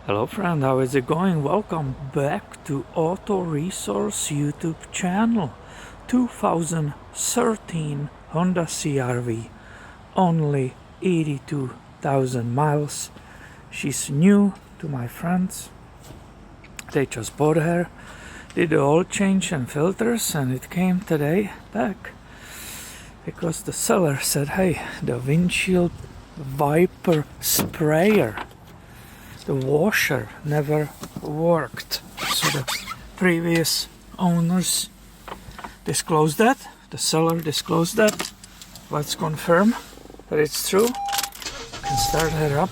Hello friend, how is it going? Welcome back to Auto Resource YouTube channel. 2013 Honda CRV, only 82,000 miles. She's new to my friends. They just bought her, did the oil change and filters, and it came today back because the seller said, hey, the windshield wiper sprayer, the washer never worked. So the previous owners disclosed that, the seller disclosed that. Let's confirm that it's true. You can start her up,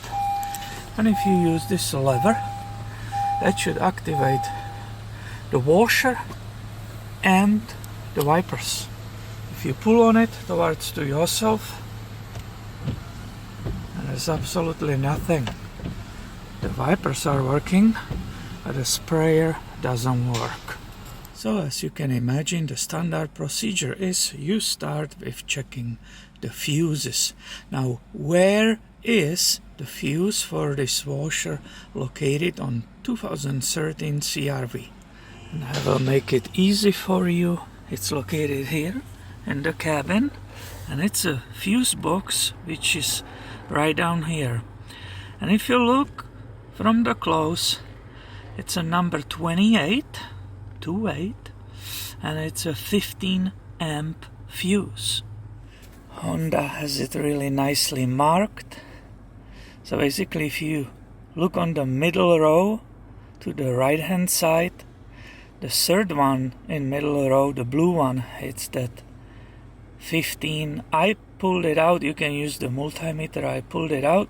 and if you use this lever, that should activate the washer and the wipers. If you pull on it towards to yourself, and there's absolutely nothing. The wipers are working, but the sprayer doesn't work. So as you can imagine, the standard procedure is you start with checking the fuses. Now, where is the fuse for this washer located on 2013 CRV? And I will make it easy for you. It's located here in the cabin, and it's a fuse box which is right down here. And if you look from the close, it's a number 28, and it's a 15 amp fuse. Honda has it really nicely marked. So basically, if you look on the middle row to the right hand side, the third one in middle row, the blue one, it's that 15. I pulled it out. You can use the multimeter. I pulled it out.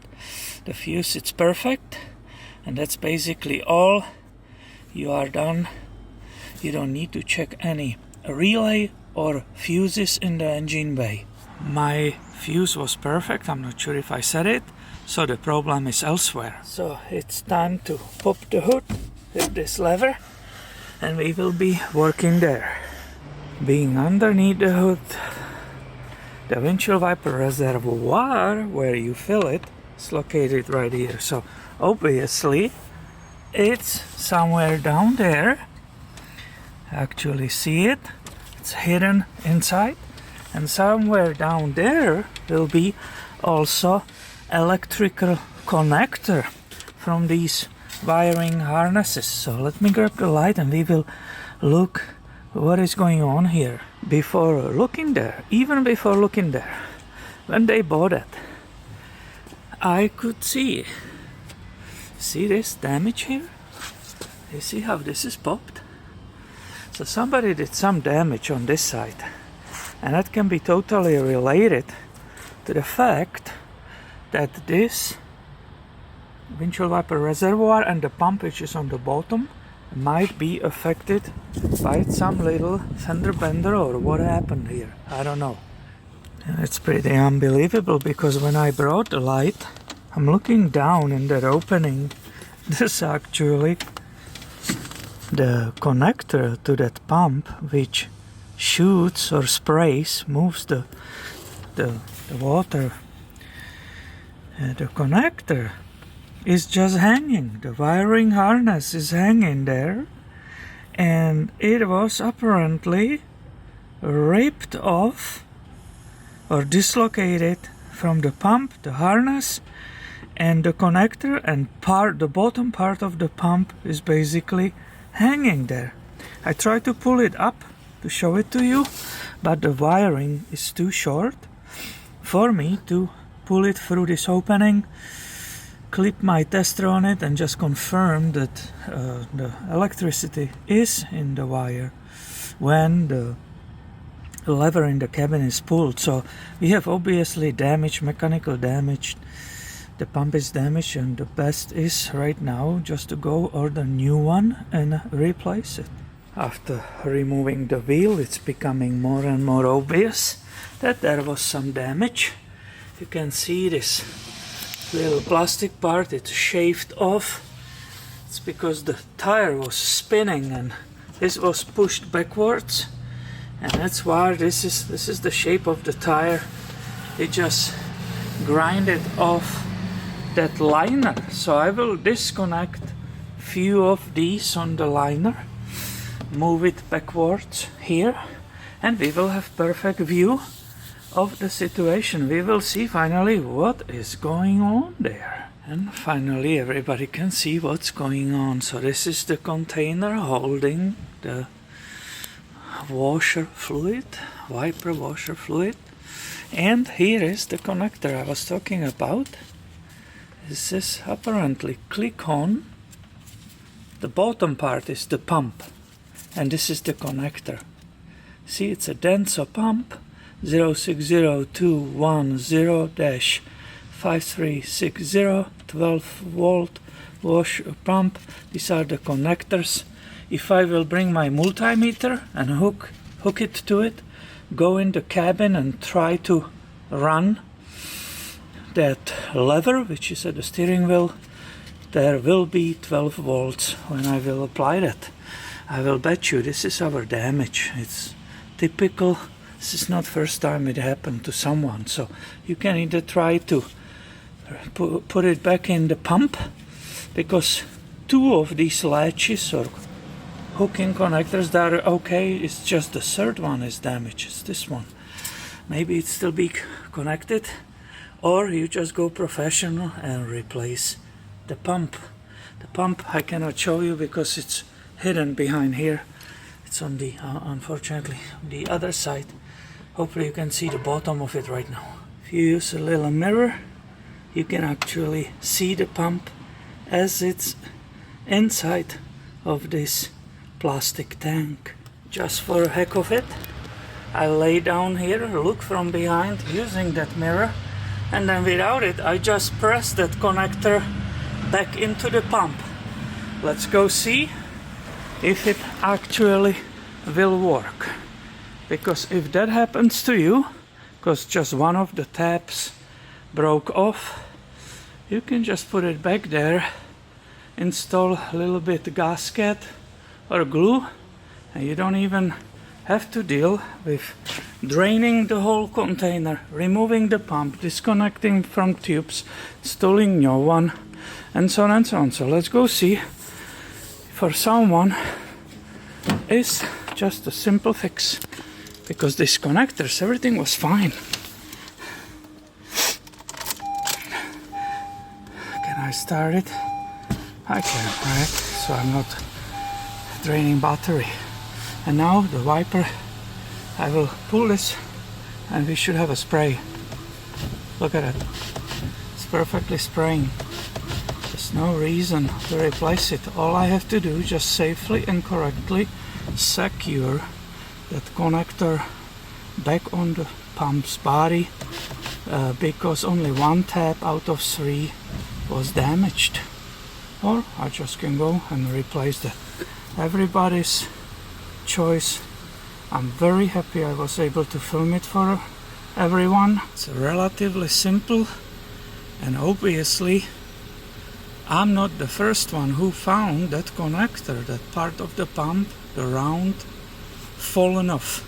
The fuse, it's perfect. And that's basically all. You are done. You don't need to check any relay or fuses in the engine bay. My fuse was perfect. I'm not sure if I said it. So the problem is elsewhere. So it's time to pop the hood with this lever, and we will be working there. Being underneath the hood, the windshield wiper reservoir where you fill it is located right here. So obviously it's somewhere down there. Actually see it, it's hidden inside, and somewhere down there will be also electrical connector from these wiring harnesses. So let me grab the light and we will look what is going on here. Before looking there, even before looking there, when they bought it, I could see this damage here? You see how this is popped? So somebody did some damage on this side, and that can be totally related to the fact that this windshield wiper reservoir and the pump which is on the bottom might be affected by some little fender bender or what happened here. I don't know. And it's pretty unbelievable because when I brought the light, I'm looking down in that opening. This actually the connector to that pump which shoots or sprays, moves the water. The connector is just hanging. The wiring harness is hanging there, and it was apparently ripped off or dislocated from the pump, the harness, and the connector, and the bottom part of the pump is basically hanging there. I tried to pull it up to show it to you, but the wiring is too short for me to pull it through this opening, clip my tester on it, and just confirm that the electricity is in the wire when the lever in the cabin is pulled. So we have obviously damage, mechanical damage. The pump is damaged, and the best is right now just to go order a new one and replace it. After removing the wheel, it's becoming more and more obvious that there was some damage. You can see this little plastic part, it's shaved off. It's because the tire was spinning and this was pushed backwards, and that's why this is the shape of the tire. It just grinded off that liner. So I will disconnect few of these on the liner, move it backwards here, and we will have perfect view of the situation. We will see finally what is going on there. And finally everybody can see what's going on. So this is the container holding the washer fluid, wiper washer fluid. And here is the connector I was talking about. This is apparently click on. The bottom part is the pump. And this is the connector. See, it's a Denso pump 060210-5360 12 volt wash pump. These are the connectors. If I will bring my multimeter and hook it to it, go in the cabin and try to run that lever which is at the steering wheel, there will be 12 volts when I will apply that. I will bet you this is our damage. It's typical. This is not first time it happened to someone. So you can either try to put it back in the pump, because two of these latches or hooking connectors that are okay, it's just the third one is damaged. It's this one. Maybe it still be connected, or you just go professional and replace the pump. The pump I cannot show you because it's hidden behind here. It's on the unfortunately the other side. Hopefully you can see the bottom of it right now. If you use a little mirror, you can actually see the pump as it's inside of this plastic tank. Just for a heck of it, I lay down here, look from behind using that mirror, and then without it I just press that connector back into the pump. Let's go see if it actually will work. Because if that happens to you, because just one of the tabs broke off, you can just put it back there, install a little bit gasket or glue, and you don't even have to deal with draining the whole container, removing the pump, disconnecting from tubes, installing new one, and so on and so on. So let's go see. For someone is just a simple fix, because these connectors, everything was fine. Can I start it? I can, right? So I'm not draining battery. And now the wiper, I will pull this and we should have a spray. Look at it, it's perfectly spraying. There's no reason to replace it. All I have to do is just safely and correctly secure that connector back on the pump's body, because only one tab out of 3 was damaged. Or I just can go and replace that. Everybody's choice. I'm very happy I was able to film it for everyone. It's relatively simple, and obviously I'm not the first one who found that connector, that part of the pump, the round, fallen off.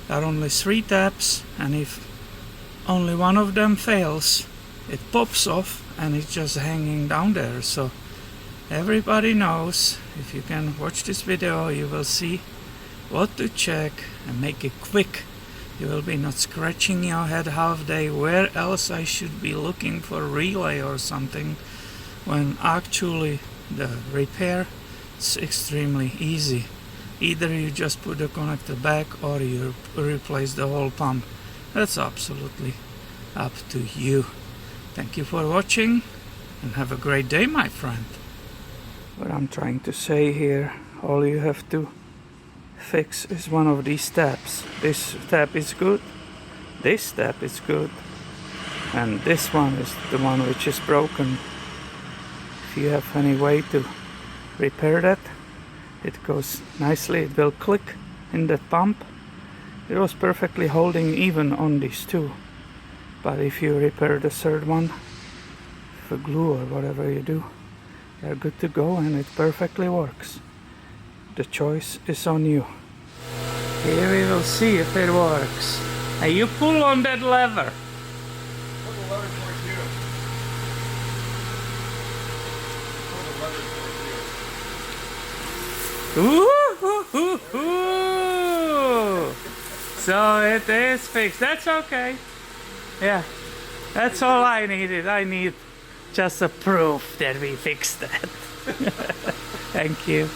There are only 3 tabs, and if only one of them fails, it pops off and it's just hanging down there. So everybody knows, if you can watch this video, you will see what to check and make it quick. You will be not scratching your head half day where else I should be looking for relay or something, when actually the repair is extremely easy. Either you just put the connector back or you replace the whole pump. That's absolutely up to you. Thank you for watching and have a great day, my friend. What I'm trying to say here, all you have to fix is one of these tabs. This tab is good, this tab is good, and this one is the one which is broken. If you have any way to repair that, it goes nicely, it will click in the pump. It was perfectly holding even on these 2, but if you repair the third one with glue or whatever you do, you're good to go, and it perfectly works. The choice is on you. Here we will see if it works. And you pull on that lever. Pull the lever towards you. Ooh. So it is fixed. That's okay. Yeah, that's all I needed. I need just a proof that we fixed that. Thank you.